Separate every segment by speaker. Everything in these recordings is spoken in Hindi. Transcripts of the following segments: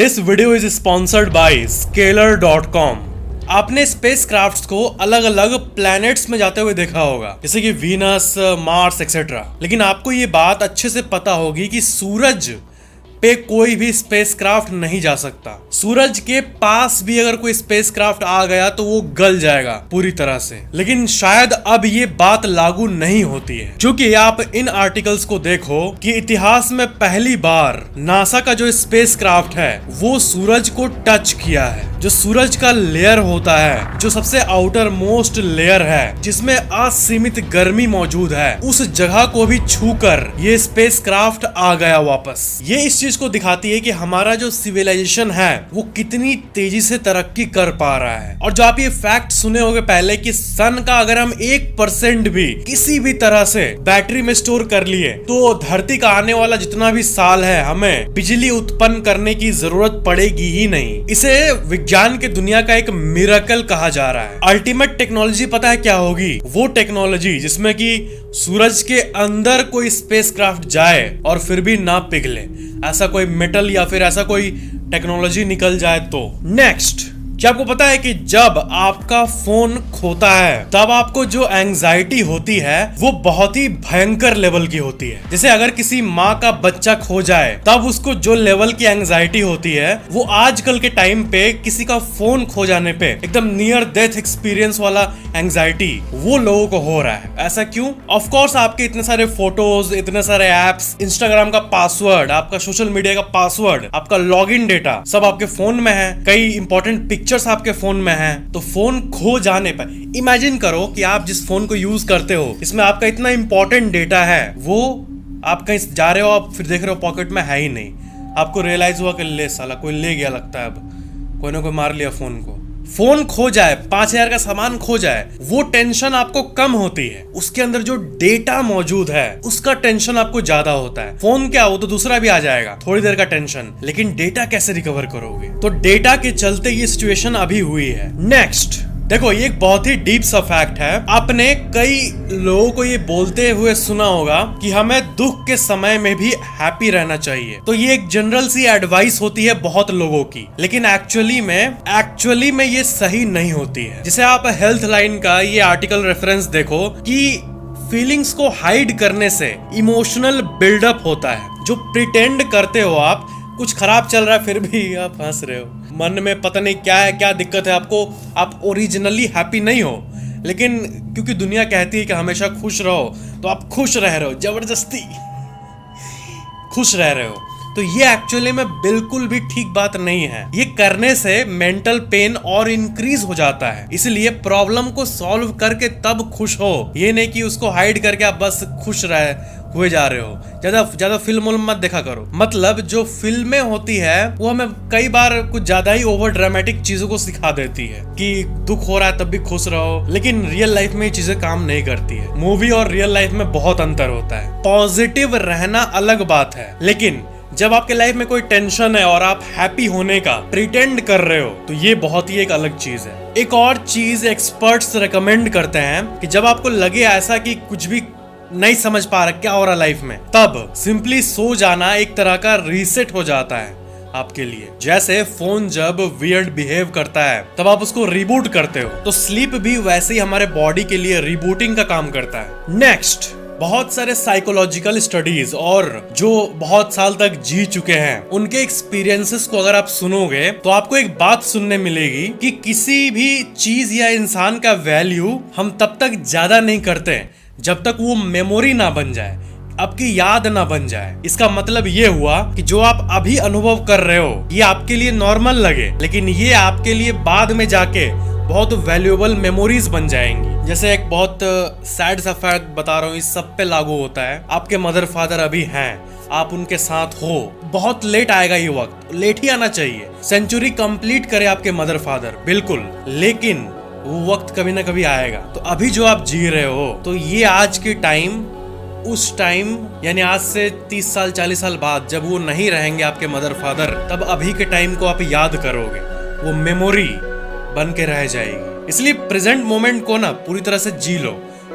Speaker 1: This video is sponsored by Scalar.com। आपने स्पेस क्राफ्ट्स को अलग अलग प्लैनेट्स में जाते हुए देखा होगा, जैसे कि वीनस, मार्स एक्सेट्रा। लेकिन आपको ये बात अच्छे से पता होगी कि सूरज पे कोई भी स्पेसक्राफ्ट नहीं जा सकता। सूरज के पास भी अगर कोई स्पेसक्राफ्ट आ गया तो वो गल जाएगा पूरी तरह से। लेकिन शायद अब ये बात लागू नहीं होती है, क्योंकि आप इन आर्टिकल्स को देखो कि इतिहास में पहली बार नासा का जो स्पेसक्राफ्ट है वो सूरज को टच किया है। जो सूरज का लेयर होता है, जो सबसे आउटर मोस्ट लेयर है, जिसमें असीमित गर्मी मौजूद है, उस जगह को भी छूकर ये स्पेसक्राफ्ट आ गया वापस। ये इस चीज को दिखाती है कि हमारा जो सिविलाइजेशन है वो कितनी तेजी से तरक्की कर पा रहा है। और जो आप ये फैक्ट सुने होंगे पहले कि सन का अगर हम 1% भी किसी भी तरह से बैटरी में स्टोर कर लिए तो धरती का आने वाला जितना भी साल है हमें बिजली उत्पन्न करने की जरूरत पड़ेगी ही नहीं। इसे विज्ञान के दुनिया का एक मिरेकल कहा जा रहा है। अल्टीमेट टेक्नोलॉजी पता है क्या होगी? वो टेक्नोलॉजी जिसमें कि सूरज के अंदर कोई स्पेसक्राफ्ट जाए और फिर भी ना पिघले, ऐसा कोई मेटल या फिर ऐसा कोई टेक्नोलॉजी निकल जाए तो। नेक्स्ट, क्या आपको पता है कि जब आपका फोन खोता है तब आपको जो एंजाइटी होती है वो बहुत ही भयंकर लेवल की होती है। जैसे अगर किसी माँ का बच्चा खो जाए तब उसको जो लेवल की एंजाइटी होती है वो आजकल के टाइम पे किसी का फोन खो जाने पे एकदम नियर डेथ एक्सपीरियंस वाला एंजाइटी वो लोगों को हो रहा है। ऐसा क्यों? ऑफ कोर्स आपके इतने सारे फोटोज, इतने सारे एप्स, इंस्टाग्राम का पासवर्ड, आपका सोशल मीडिया का पासवर्ड, आपका लॉगिन डेटा सब आपके फोन में है, कई इंपॉर्टेंट पिक्चर्स आपके फोन में हैं। तो फोन खो जाने पर इमेजिन करो कि आप जिस फोन को यूज करते हो इसमें आपका इतना इंपॉर्टेंट डेटा है, वो आप कहीं जा रहे हो, आप फिर देख रहे हो पॉकेट में है ही नहीं। आपको रियलाइज हुआ कि ले साला कोई ले गया लगता है, अब कोई ना कोई मार लिया फोन को। फोन खो जाए, 5000 का सामान खो जाए, वो टेंशन आपको कम होती है। उसके अंदर जो डेटा मौजूद है उसका टेंशन आपको ज्यादा होता है। फोन क्या, वो तो दूसरा भी आ जाएगा, थोड़ी देर का टेंशन। लेकिन डेटा कैसे रिकवर करोगे? तो डेटा के चलते ये सिचुएशन अभी हुई है। नेक्स्ट देखो, ये एक बहुत ही डीप सा फैक्ट है। आपने कई लोगों को ये बोलते हुए सुना होगा कि हमें दुख के समय में भी हैप्पी रहना चाहिए। तो ये एक जनरल सी एडवाइस होती है बहुत लोगों की, लेकिन एक्चुअली में ये सही नहीं होती है। जैसे आप हेल्थ लाइन का ये आर्टिकल रेफरेंस देखो कि फीलिंग्स को हाइड करने से इमोशनल बिल्डअप होता है। जो प्रिटेंड करते हो आप, कुछ खराब चल रहा है फिर भी आप हंस रहे हो, मन में पता नहीं क्या है, क्या दिक्कत है आपको, आप ओरिजिनली हैप्पी नहीं हो, लेकिन क्योंकि दुनिया कहती है कि हमेशा खुश रहो तो आप खुश रह रहे हो, जबरदस्ती खुश रह रहे हो। तो ये एक्चुअली में बिल्कुल भी ठीक बात नहीं है। ये करने से मेंटल पेन और इंक्रीज हो जाता है। इसलिए प्रॉब्लम को सॉल्व करके तब खुश हो, ये नहीं कि उसको हाइड करके आप बस खुश हुए जा रहे हो। ज्यादा फिल्म मत देखा करो। मतलब जो फिल्में होती है वो हमें कई बार कुछ ज्यादा ही ओवर ड्रामेटिक चीजों को सिखा देती है कि दुख हो रहा है तब भी खुश रहो, लेकिन रियल लाइफ में ये चीजें काम नहीं करती है। मूवी और रियल लाइफ में बहुत अंतर होता है। पॉजिटिव रहना अलग बात है, लेकिन जब आपके लाइफ में कोई टेंशन है और आप हैप्पी होने का प्रिटेंड कर रहे हो तो ये बहुत ही एक अलग चीज है। एक और चीज एक्सपर्ट्स रेकमेंड करते हैं कि जब आपको लगे ऐसा कि कुछ भी नहीं समझ पा रहा क्या हो रहा लाइफ में, तब सिंपली सो जाना एक तरह का रीसेट हो जाता है आपके लिए। जैसे फोन जब वियर्ड बिहेव करता है तब आप उसको रिबूट करते हो, तो स्लीप भी वैसे ही हमारे बॉडी के लिए रिबूटिंग का काम करता है। नेक्स्ट, बहुत सारे साइकोलॉजिकल स्टडीज और जो बहुत साल तक जी चुके हैं उनके एक्सपीरियंसेस को अगर आप सुनोगे तो आपको एक बात सुनने मिलेगी कि किसी भी चीज या इंसान का वैल्यू हम तब तक ज्यादा नहीं करते जब तक वो मेमोरी ना बन जाए, आपकी याद ना बन जाए। इसका मतलब ये हुआ कि जो आप अभी अनुभव कर रहे हो ये आपके लिए नॉर्मल लगे, लेकिन ये आपके लिए बाद में जाके बहुत वैल्यूएबल मेमोरीज बन जाएंगी। जैसे एक बहुत सैड सा फैक्ट बता रहा हूँ, इस सब पे लागू होता है। आपके मदर फादर अभी हैं, आप उनके साथ हो, बहुत लेट आएगा ये वक्त, लेट ही आना चाहिए। सेंचुरी कंप्लीट करे आपके मदर फादर, बिल्कुल, लेकिन वो वक्त कभी ना कभी आएगा। तो अभी जो आप जी रहे हो तो ये आज के टाइम, उस टाइम यानी आज से 30 साल 40 साल बाद जब वो नहीं रहेंगे आपके मदर फादर, तब अभी के टाइम को आप याद करोगे, वो मेमोरी बन के रह जाएगी। इसलिए प्रेजेंट मोमेंट को ना पूरी तरह से जी लो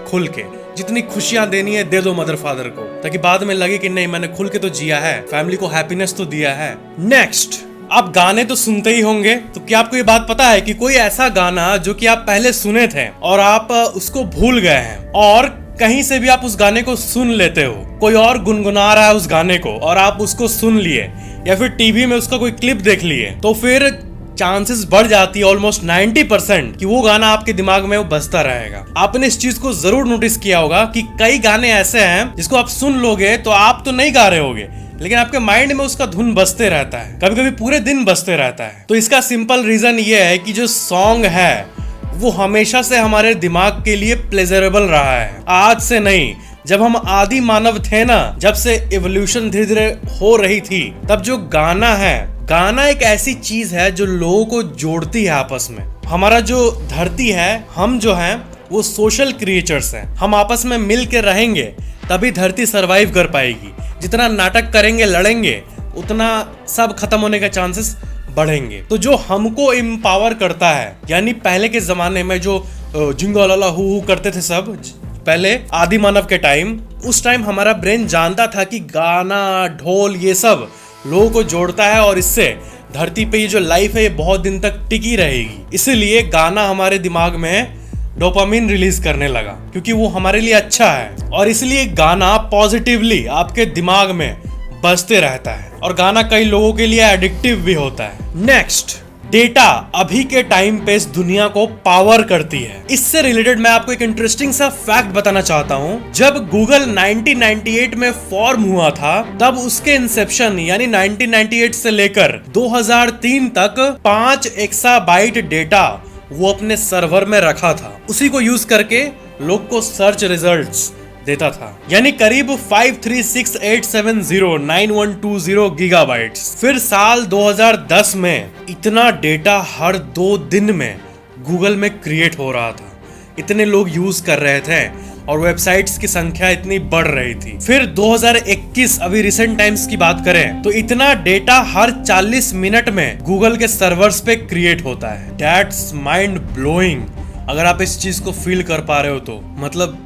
Speaker 1: खुल के। जितनी खुशियां देनी है दे दो मदर फादर को, ताकि बाद में लगे कि नहीं मैंने खुल के तो जिया है, फैमिली को हैप्पीनेस तो दिया है। नेक्स्ट, आप गाने तो सुनते ही होंगे, तो क्या आपको ये बात पता है कि कोई ऐसा गाना जो कि आप पहले सुने थे और आप उसको भूल गए हैं, और कहीं से भी आप उस गाने को सुन लेते हो, कोई और गुनगुना रहा है उस गाने को और आप उसको सुन लिए, या फिर टीवी में उसका कोई क्लिप देख लिए, तो फिर चांसेस बढ़ जाती है ऑलमोस्ट 90% कि वो गाना आपके दिमाग में वो बजता रहेगा। आपने इस चीज को जरूर नोटिस किया होगा कि कई गाने ऐसे हैं जिसको आप सुन लोगे तो आप तो नहीं गा रहे होगे, लेकिन आपके माइंड में उसका धुन बजते रहता है, कभी कभी पूरे दिन बजते रहता है। तो इसका सिंपल रीजन ये है कि जो सॉन्ग है वो हमेशा से हमारे दिमाग के लिए प्लेजरेबल रहा है, आज से नहीं। जब हम आदि मानव थे ना, जब से इवोल्यूशन धीरे धीरे हो रही थी, तब जो गाना है, गाना एक ऐसी चीज है जो लोगों को जोड़ती है आपस में। हमारा जो धरती है, हम जो हैं वो सोशल क्रिएचर्स हैं, हम आपस में मिल के रहेंगे तभी धरती सरवाइव कर पाएगी। जितना नाटक करेंगे, लड़ेंगे, उतना सब खत्म होने का चांसेस बढ़ेंगे। तो जो हमको एम्पावर करता है, यानी पहले के जमाने में जो जिंगा लाला हु करते थे सब, पहले आदि मानव के टाइम, उस टाइम हमारा ब्रेन जानता था कि गाना, ढोल, ये सब लोगों को जोड़ता है और इससे धरती पे ये जो लाइफ है ये बहुत दिन तक टिकी रहेगी। इसीलिए गाना हमारे दिमाग में डोपामिन रिलीज करने लगा, क्योंकि वो हमारे लिए अच्छा है, और इसलिए गाना पॉजिटिवली आपके दिमाग में बजते रहता है, और गाना कई लोगों के लिए एडिक्टिव भी होता है। नेक्स्ट, डेटा अभी के टाइम पे इस दुनिया को पावर करती है। इससे रिलेटेड मैं आपको एक इंटरेस्टिंग सा फैक्ट बताना चाहता हूँ। जब गूगल 1998 में फॉर्म हुआ था, तब उसके इंसेप्शन यानी 1998 से लेकर 2003 तक 5 एक्साबाइट डेटा वो अपने सर्वर में रखा था। उसी को यूज करके लोग को सर्च रिजल्ट्स देता था, यानी करीब 53687091120 गीगाबाइट्स। फिर साल 2010 में इतना डेटा हर 2 दिन में गूगल में क्रिएट हो रहा था, इतने लोग यूज कर रहे थे और वेबसाइट्स की संख्या इतनी बढ़ रही थी। फिर 2021, अभी रिसेंट टाइम्स की बात करें तो इतना डेटा हर 40 मिनट में गूगल के सर्वर्स पे क्रिएट होता है। That's mind blowing. अगर आप इस चीज को फील कर पा रहे हो तो मतलब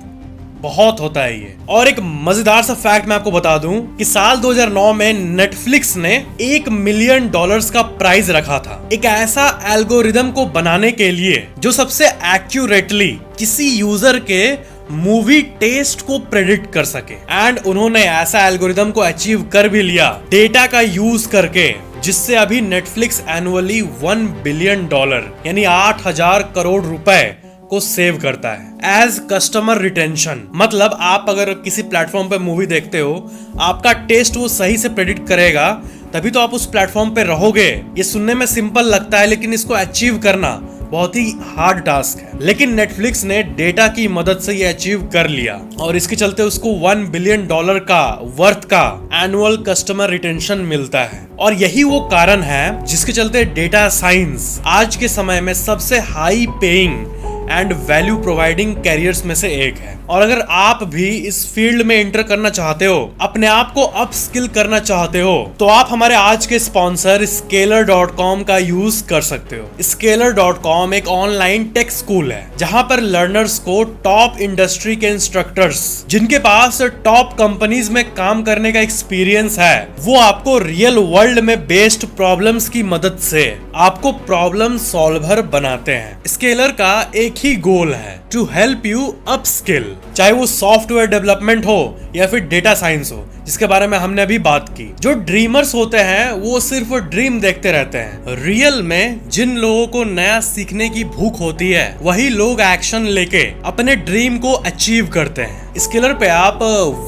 Speaker 1: बहुत होता है ये। और एक मजेदार सा फैक्ट मैं आपको बता दूं कि साल 2009 में नेटफ्लिक्स ने $1 मिलियन का प्राइज रखा था, एक ऐसा एल्गोरिदम को बनाने के लिए जो सबसे एक्यूरेटली किसी यूजर के मूवी टेस्ट को प्रेडिक्ट कर सके। एंड उन्होंने ऐसा एल्गोरिदम को अचीव कर भी लिया डेटा का यूज करके, जिससे अभी नेटफ्लिक्स एनुअली $1 बिलियन यानी 8,000 करोड़ रुपए को सेव करता है एज कस्टमर रिटेंशन। मतलब आप अगर किसी प्लेटफॉर्म पे मूवी देखते हो, आपका टेस्ट वो सही से प्रेडिक्ट करेगा, तभी तो आप उस प्लेटफॉर्म पे रहोगे। ये सुनने में सिंपल लगता है, लेकिन इसको अचीव करना बहुत ही हार्ड टास्क है। लेकिन नेटफ्लिक्स ने डेटा की मदद से ये अचीव कर लिया, और इसके चलते उसको $1 बिलियन का वर्थ का एनुअल कस्टमर रिटेंशन मिलता है। और यही वो कारण है जिसके चलते डेटा साइंस आज के समय में सबसे high paying and value providing carriers में से एक है। और अगर आप भी इस फील्ड में एंटर करना चाहते हो, अपने आप को अप स्किल करना चाहते हो, तो आप हमारे आज के स्पॉन्सर Scalar.com का यूज कर सकते हो। Scalar.com एक ऑनलाइन टेक स्कूल है जहां पर लर्नर्स को टॉप इंडस्ट्री के इंस्ट्रक्टर्स, जिनके पास टॉप कंपनीज में काम करने का एक्सपीरियंस है, वो आपको रियल वर्ल्ड में बेस्ड प्रॉब्लम्स की मदद से आपको प्रॉब्लम सॉल्वर बनाते हैं। स्केलर का एक ही गोल है, to help you upskill, चाहे वो सॉफ्टवेयर डेवलपमेंट हो या फिर डेटा साइंस हो, जिसके बारे में हमने अभी बात की। जो ड्रीमर्स होते हैं वो सिर्फ ड्रीम देखते रहते हैं। रियल में जिन लोगों को नया सीखने की भूख होती है, वही लोग एक्शन लेके अपने ड्रीम को अचीव करते हैं। स्किलर पे आप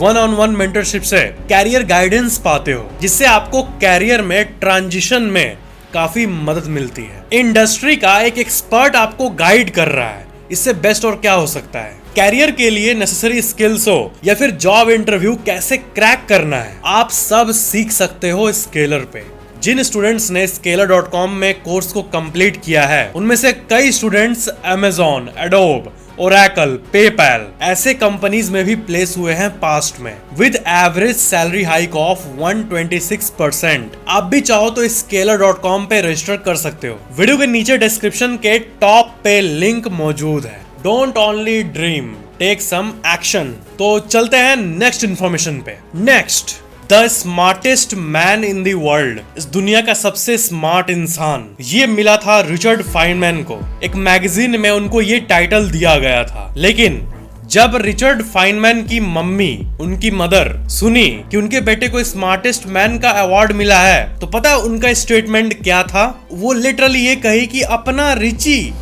Speaker 1: 1-on-1 मेंटरशिप से कैरियर गाइडेंस पाते हो, जिससे आपको कैरियर में ट्रांजिशन में काफी मदद मिलती है। इंडस्ट्री का एक एक्सपर्ट आपको गाइड कर रहा है, इससे बेस्ट और क्या हो सकता है। कैरियर के लिए नेसेसरी स्किल्स हो या फिर जॉब इंटरव्यू कैसे क्रैक करना है, आप सब सीख सकते हो स्केलर पे। जिन स्टूडेंट्स ने Scalar.com में कोर्स को कंप्लीट किया है, उनमें से कई students Amazon, Adobe, Oracle, PayPal ऐसे कंपनीज में भी प्लेस हुए हैं पास्ट में, with average salary hike of 126%। आप भी चाहो तो Scalar.com पे रजिस्टर कर सकते हो। वीडियो के नीचे डिस्क्रिप्शन के टॉप पे लिंक मौजूद है। Don't only dream, take some action. तो चलते हैं नेक्स्ट इंफॉर्मेशन पे। Next, the smartest man in the world, इस दुनिया का सबसे स्मार्ट इंसान, ये मिला था रिचर्ड फाइनमैन को। एक मैगजीन में उनको ये टाइटल दिया गया था। लेकिन जब रिचर्ड फाइनमैन की मम्मी, उनकी मदर, सुनी कि उनके बेटे को स्मार्टेस्ट मैन का अवार्ड मिला है, तो पता है उनका स्टेटमेंट क्या था? वो लिटरली ये कही कि अपना रिची,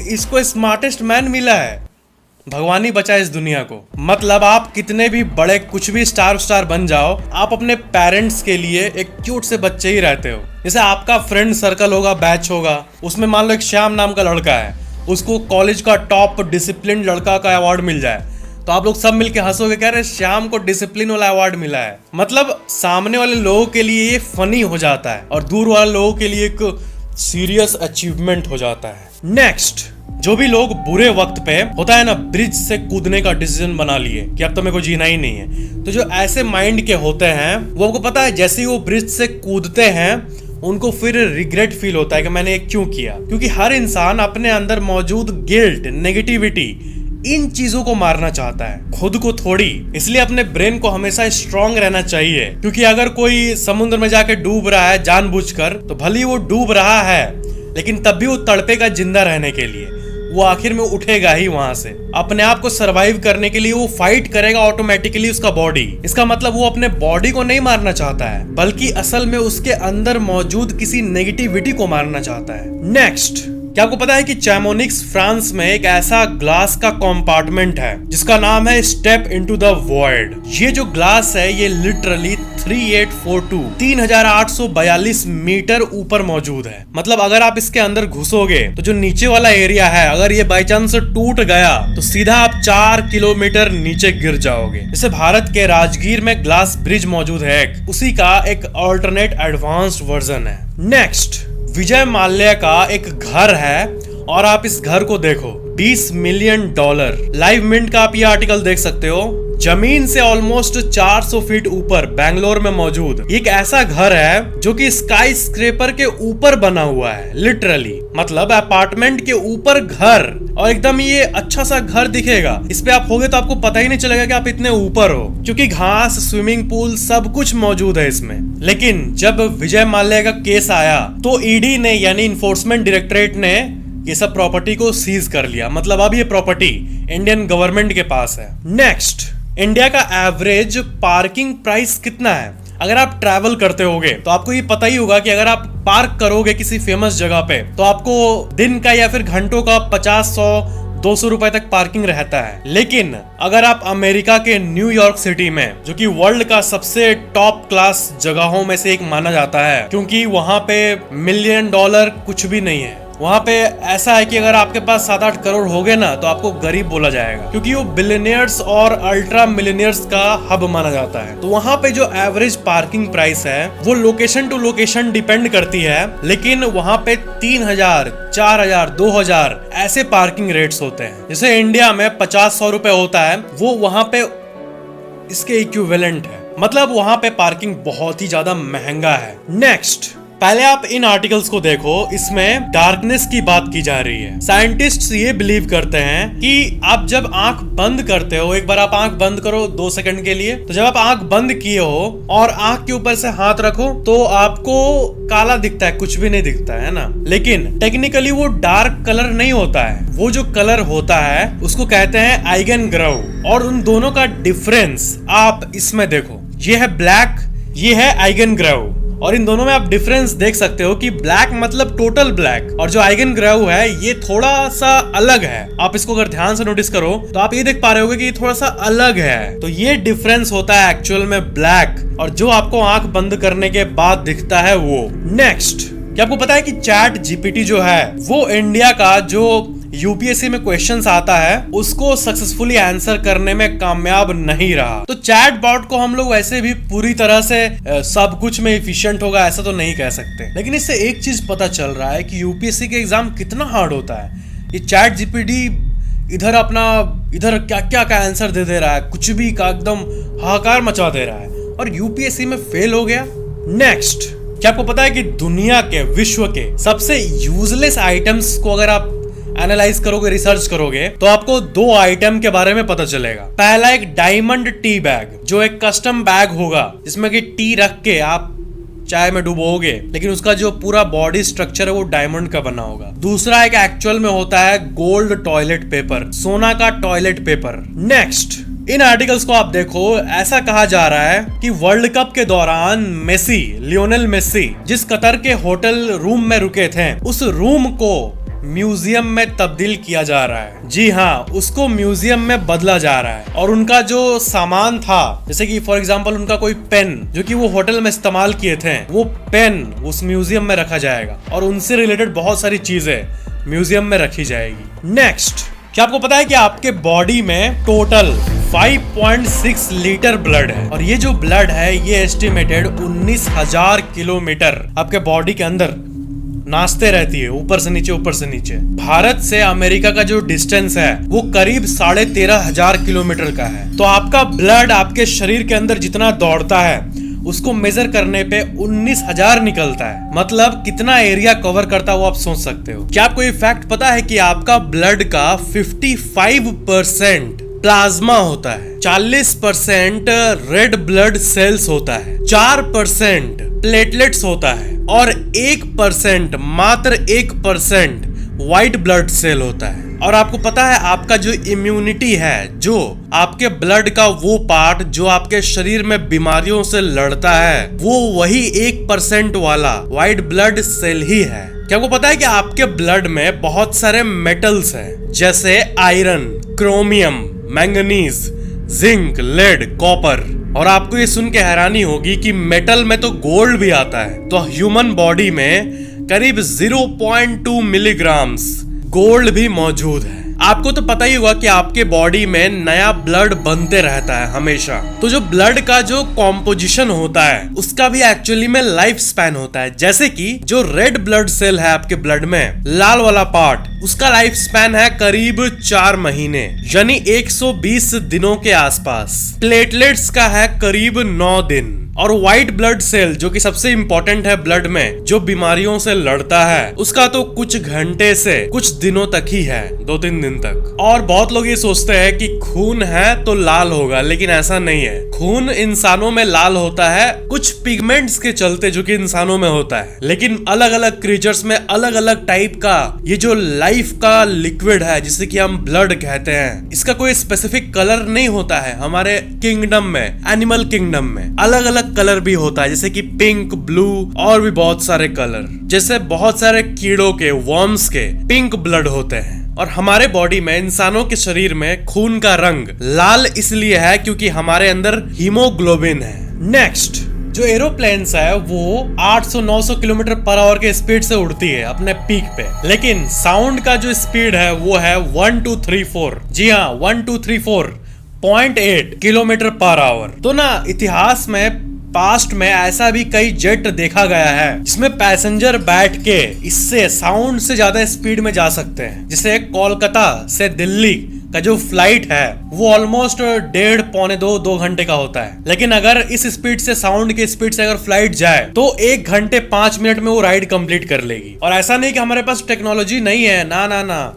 Speaker 1: इसको स्मार्टेस्ट मैन मिला है। भगवान ही बचाए इस दुनिया को। मतलब आप कितने भी बड़े कुछ भी स्टार बन जाओ, आप अपने पेरेंट्स के लिए एक क्यूट से बच्चे ही रहते हो। जैसे आपका फ्रेंड सर्कल होगा, बैच होगा, उसमें मान लो एक श्याम नाम का लड़का है, उसको कॉलेज का टॉप डिसिप्लिन लड़का का अवार्ड मिल जाए, तो आप लोग सब मिलके हंसोगे, कह रहे श्याम को डिसिप्लिन वाला अवार्ड मिला है। मतलब सामने वाले लोगों के लिए ये फनी हो जाता है और दूर वाले लोगों के लिए एक सीरियस अचीवमेंट हो जाता है। नेक्स्ट, जो भी लोग बुरे वक्त पे होता है ना, ब्रिज से कूदने का डिसीजन बना लिए कि अब तो मेरे को जीना ही नहीं है, तो जो ऐसे माइंड के होते हैं वो आपको पता है जैसे ही वो ब्रिज से कूदते हैं उनको फिर रिग्रेट फील होता है कि मैंने ये क्यों किया। क्योंकि हर इंसान अपने अंदर मौजूद गिल्ट, नेगेटिविटी, इन चीजों को मारना चाहता है, खुद को थोड़ी। इसलिए अपने ब्रेन को हमेशा स्ट्रांग रहना चाहिए। क्योंकि अगर कोई समुद्र में जाके डूब रहा है जानबूझकर, तो भले ही वो डूब रहा है लेकिन तब भी वो तड़पेगा जिंदा रहने के लिए। वो आखिर में उठेगा ही वहां से। अपने आप को सरवाइव करने के लिए वो फाइट करेगा ऑटोमेटिकली उसका बॉडी। इसका मतलब वो अपने बॉडी को नहीं मारना चाहता है, बल्कि असल में उसके अंदर मौजूद किसी नेगेटिविटी को मारना चाहता है। नेक्स्ट, क्या आपको पता है कि चैमोनिक्स फ्रांस में एक ऐसा ग्लास का कंपार्टमेंट है जिसका नाम है स्टेप इनटू द वॉइड। ये जो ग्लास है ये लिटरली 3842 मीटर ऊपर मौजूद है। मतलब अगर आप इसके अंदर घुसोगे तो जो नीचे वाला एरिया है, अगर ये बाई चांस टूट गया तो सीधा आप 4 किलोमीटर नीचे गिर जाओगे। जैसे भारत के राजगीर में ग्लास ब्रिज मौजूद है, उसी का एक अल्टरनेट एडवांस्ड वर्जन है। नेक्स्ट, विजय माल्या का एक घर है और आप इस घर को देखो, $20 मिलियन। लाइव मिंट का आप ये आर्टिकल देख सकते हो। जमीन से ऑलमोस्ट 400 फीट ऊपर बेंगलोर में मौजूद एक ऐसा घर है जो कि स्काई स्क्रेपर के ऊपर बना हुआ है, लिटरली। मतलब अपार्टमेंट के ऊपर घर, और एकदम ये अच्छा सा घर दिखेगा। इस पे आप होगे तो आपको पता ही नहीं चलेगा कि आप इतने ऊपर हो, क्योंकि घास, स्विमिंग पूल सब कुछ मौजूद है इसमें। लेकिन जब विजय माल्या का केस आया तो ईडी ने, यानी इन्फोर्समेंट डायरेक्टरेट ने, ये सब प्रॉपर्टी को सीज कर लिया। मतलब अब ये प्रॉपर्टी इंडियन गवर्नमेंट के पास है। नेक्स्ट, इंडिया का एवरेज पार्किंग प्राइस कितना है? अगर आप ट्रैवल करते होगे तो आपको ये पता ही होगा कि अगर आप पार्क करोगे किसी फेमस जगह पे तो आपको दिन का या फिर घंटों का 50, 100, 200 रुपए तक पार्किंग रहता है। लेकिन अगर आप अमेरिका के न्यूयॉर्क सिटी में, जो कि वर्ल्ड का सबसे टॉप क्लास जगहों में से एक माना जाता है, क्योंकि वहां पे $1 मिलियन कुछ भी नहीं है। वहां पे ऐसा है कि अगर आपके पास 7-8 करोड़ हो गए ना तो आपको गरीब बोला जाएगा, क्योंकि वो बिलियनियर्स और अल्ट्रा मिलियनियर्स का हब माना जाता है। तो वहां पे जो एवरेज पार्किंग प्राइस है वो लोकेशन टू लोकेशन डिपेंड करती है, लेकिन वहां पे 3000, 4000, 2000 ऐसे पार्किंग रेट्स होते हैं। जैसे इंडिया में 50-100 रुपए होता है, वो वहां पे इसके इक्विवेलेंट है। मतलब वहां पे पार्किंग बहुत ही ज्यादा महंगा है। नेक्स्ट, पहले आप इन आर्टिकल्स को देखो, इसमें डार्कनेस की बात की जा रही है। साइंटिस्ट्स ये बिलीव करते हैं कि आप जब आंख बंद करते हो, एक बार आप आंख बंद करो 2 सेकंड के लिए, तो जब आप आंख बंद किए हो और आंख के ऊपर से हाथ रखो तो आपको काला दिखता है, कुछ भी नहीं दिखता है ना। लेकिन टेक्निकली वो डार्क कलर नहीं होता है। वो जो कलर होता है उसको कहते हैं आइगन ग्रह, और उन दोनों का डिफरेंस आप इसमें देखो। ये है ब्लैक, ये है आइगन ग्रह, और इन दोनों में आप डिफरेंस देख सकते हो कि ब्लैक मतलब टोटल ब्लैक, और जो आइगन ग्रह है ये थोड़ा सा अलग है। आप इसको अगर ध्यान से नोटिस करो तो आप ये देख पा रहे होगे कि ये थोड़ा सा अलग है। तो ये डिफरेंस होता है एक्चुअल में ब्लैक, और जो आपको आंख बंद करने के बाद दिखता है वो। नेक्स्ट, क्या आपको पता है कि चैट जीपीटी जो है वो इंडिया का जो यूपीएससी में क्वेश्चंस आता है उसको सक्सेसफुली आंसर करने में कामयाब नहीं रहा। तो चैट बॉट को हम लोग वैसे भी पूरी तरह से सब कुछ में इफिशिएंट होगा ऐसा तो नहीं कह सकते, लेकिन इससे एक चीज पता चल रहा है कि यूपीएससी के एग्जाम कितना हार्ड होता है। ये चैट जीपीटी इधर क्या क्या का आंसर दे रहा है, कुछ भी का एकदम हाहाकार मचा दे रहा है, और यूपीएससी में फेल हो गया। नेक्स्ट, क्या आपको पता है कि दुनिया के, विश्व के सबसे यूजलेस आइटम्स को अगर आप एनालाइज करोगे, रिसर्च करोगे, तो आपको दो आइटम के बारे में पता चलेगा। पहला एक डायमंड टी बैग, जो एक कस्टम बैग होगा जिसमें कि टी रख के आप चाय में डुबोगे, लेकिन उसका जो पूरा बॉडी स्ट्रक्चर है वो डायमंड का बना होगा। दूसरा एक एक्चुअल में होता है गोल्ड टॉयलेट पेपर, सोना का टॉयलेट पेपर। नेक्स्ट, इन आर्टिकल्स को आप देखो, ऐसा कहा जा रहा है कि वर्ल्ड कप के दौरान मेसी, लियोनेल मेसी, जिस कतर के होटल रूम में रुके थे, उस रूम को म्यूजियम में तब्दील किया जा रहा है। जी हाँ, उसको म्यूजियम में बदला जा रहा है और उनका जो सामान था, जैसे कि फॉर एग्जांपल उनका कोई पेन जो कि वो होटल में इस्तेमाल किए थे, वो पेन उस म्यूजियम में रखा जाएगा और उनसे रिलेटेड बहुत सारी चीजें म्यूजियम में रखी जाएगी। नेक्स्ट, क्या आपको पता है कि आपके बॉडी में टोटल 5.6 लीटर ब्लड है और ये जो ब्लड है ये एस्टिमेटेड 19,000 किलोमीटर आपके बॉडी के अंदर नाचते रहती है, ऊपर से नीचे ऊपर से नीचे। भारत से अमेरिका का जो डिस्टेंस है वो करीब 13,500 किलोमीटर का है। तो आपका ब्लड आपके शरीर के अंदर जितना दौड़ता है उसको मेजर करने पे 19,000 निकलता है। मतलब कितना एरिया कवर करता है वो आप सोच सकते हो। क्या आपको ये फैक्ट पता है कि आपका ब्लड का 55% प्लाज्मा होता है, 40% रेड ब्लड सेल्स होता है, 4% प्लेटलेट्स होता है और 1%, मात्र 1% व्हाइट ब्लड सेल होता है। और आपको पता है आपका जो इम्यूनिटी है, जो आपके ब्लड का वो पार्ट जो आपके शरीर में बीमारियों से लड़ता है, वो वही 1% वाला व्हाइट ब्लड सेल ही है। क्या आपको पता है कि आपके ब्लड में बहुत सारे मेटल्स हैं, जैसे iron, chromium, manganese, zinc, lead, copper. और आपको ये सुन के हैरानी होगी कि मेटल में तो गोल्ड भी आता है। तो ह्यूमन बॉडी में करीब 0.2 मिलीग्राम्स गोल्ड भी मौजूद है। आपको तो पता ही होगा कि आपके बॉडी में नया ब्लड बनते रहता है हमेशा। तो जो ब्लड का जो कॉम्पोजिशन होता है उसका भी एक्चुअली में लाइफ स्पैन होता है। जैसे कि जो रेड ब्लड सेल है आपके ब्लड में, लाल वाला पार्ट, उसका लाइफ स्पैन है करीब 4 महीने, यानी 120 दिनों के आसपास। प्लेटलेट्स का है करीब 9 दिन। और व्हाइट ब्लड सेल जो कि सबसे इंपॉर्टेंट है ब्लड में, जो बीमारियों से लड़ता है, उसका तो कुछ घंटे से कुछ दिनों तक ही है, 2-3 दिन तक। और बहुत लोग ये सोचते हैं कि खून है तो लाल होगा, लेकिन ऐसा नहीं है। खून इंसानों में लाल होता है कुछ पिगमेंट्स के चलते जो कि इंसानों में होता है, लेकिन अलग अलग क्रीचर्स में अलग अलग टाइप का ये जो लाइफ का लिक्विड है जिसे कि हम ब्लड कहते हैं, इसका कोई स्पेसिफिक कलर नहीं होता है। हमारे किंगडम में, एनिमल किंगडम में अलग अलग कलर भी होता है, जैसे कि पिंक, ब्लू और भी बहुत सारे कलर। जैसे बहुत सारे कीड़ों के, वर्म्स के पिंक ब्लड होते हैं। और हमारे बॉडी में, इंसानों के शरीर में खून का रंग लाल इसलिए है क्योंकि हमारे अंदर हीमोग्लोबिन है। नेक्स्ट, जो एरोप्लेन्स है वो 800-900 किलोमीटर पर आवर के स्पीड से उड़ती है अपने पीक पे, लेकिन साउंड का जो स्पीड है वो है 1234। जी हाँ, 1234.8 किलोमीटर पर आवर। तो ना इतिहास में, पास्ट में ऐसा भी कई जेट देखा गया है जिसमें पैसेंजर बैठ के इससे साउंड से ज्यादा स्पीड में जा सकते हैं। जैसे कोलकाता से दिल्ली का जो फ्लाइट है वो ऑलमोस्ट 1.5-2 घंटे का होता है, लेकिन अगर इस स्पीड से, साउंड की स्पीड से अगर फ्लाइट जाए तो 1 घंटे 5 मिनट में वो राइड कंप्लीट कर लेगी। और ऐसा नहीं कि हमारे पास टेक्नोलॉजी नहीं है, ना ना ना,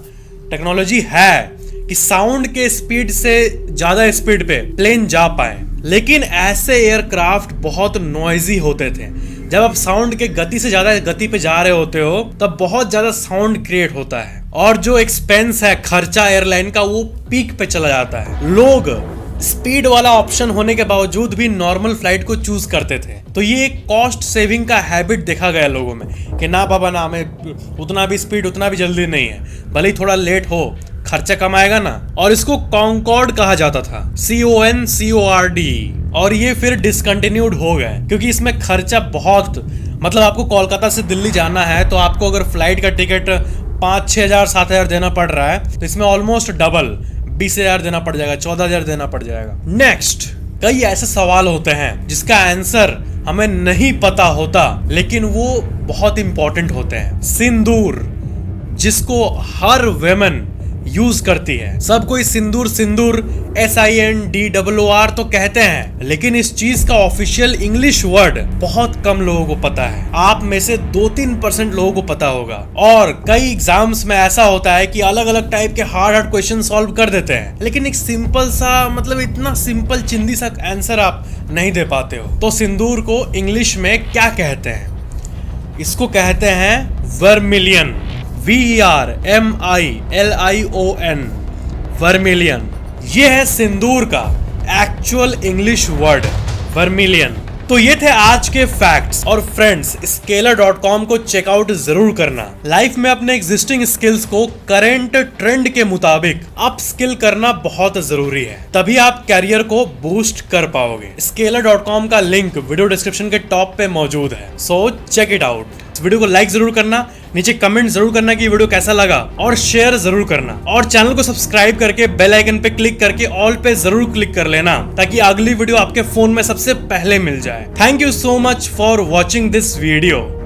Speaker 1: टेक्नोलॉजी है कि साउंड के स्पीड से ज्यादा स्पीड पे प्लेन जा पाए। लेकिन ऐसे एयरक्राफ्ट बहुत नॉइजी होते थे। जब आप साउंड के गति से ज्यादा गति पे जा रहे होते हो तब बहुत ज्यादा साउंड क्रिएट होता है और जो एक्सपेंस है, खर्चा एयरलाइन का, वो पीक पे चला जाता है। लोग स्पीड वाला ऑप्शन होने के बावजूद भी नॉर्मल फ्लाइट को चूज करते थे। तो ये एक कॉस्ट सेविंग का हैबिट देखा गया लोगों में कि ना बाबा ना, हमें उतना भी स्पीड, उतना भी जल्दी नहीं है, भले ही थोड़ा लेट हो, खर्चा कम आएगा ना। और इसको कॉन्कॉर्ड कहा जाता था, CONCORD। और ये फिर डिसकंटिन्यूड हो गए क्योंकि इसमें खर्चा बहुत, मतलब आपको कोलकाता से दिल्ली जाना है तो आपको अगर फ्लाइट का टिकट 5-6 हज़ार 7 हज़ार देना पड़ रहा है तो इसमें ऑलमोस्ट डबल 20,000 देना पड़ जाएगा, 14,000 देना पड़ जाएगा। नेक्स्ट, कई ऐसे सवाल होते हैं जिसका आंसर हमें नहीं पता होता लेकिन वो बहुत इंपॉर्टेंट होते हैं। सिंदूर, जिसको हर वेमन यूज करती है। सब कोई सिंदूर सिंदूर SINDOOR तो कहते हैं, लेकिन इस चीज का ऑफिशियल इंग्लिश वर्ड बहुत कम लोगों को पता है। आप में से 2-3% लोगों को पता होगा। और कई एग्जाम्स में ऐसा होता है कि अलग अलग टाइप के हार्ड क्वेश्चन सॉल्व कर देते हैं, लेकिन एक सिंपल सा, मतलब इतना सिंपल चिंदी सा आंसर आप नहीं दे पाते हो। तो सिंदूर को इंग्लिश में क्या कहते हैं? इसको कहते हैं वर्मिलियन। VERMILION, vermilion. ये है सिंदूर का एक्चुअल इंग्लिश वर्ड, वर्मिलियन। तो ये थे आज के फैक्ट्स। और फ्रेंड्स, Scalar.com को चेकआउट जरूर करना। लाइफ में अपने एग्जिस्टिंग स्किल्स को करंट ट्रेंड के मुताबिक अप स्किल करना बहुत जरूरी है, तभी आप कैरियर को बूस्ट कर पाओगे। Scalar.com का लिंक वीडियो डिस्क्रिप्शन के टॉप पे मौजूद है, so check it out. Video को लाइक जरूर करना, नीचे कमेंट जरूर करना कि वीडियो कैसा लगा, और शेयर जरूर करना। और चैनल को सब्सक्राइब करके बेल आइकन पे क्लिक करके ऑल पे जरूर क्लिक कर लेना, ताकि अगली वीडियो आपके फोन में सबसे पहले मिल जाए। Thank you so much for watching this video.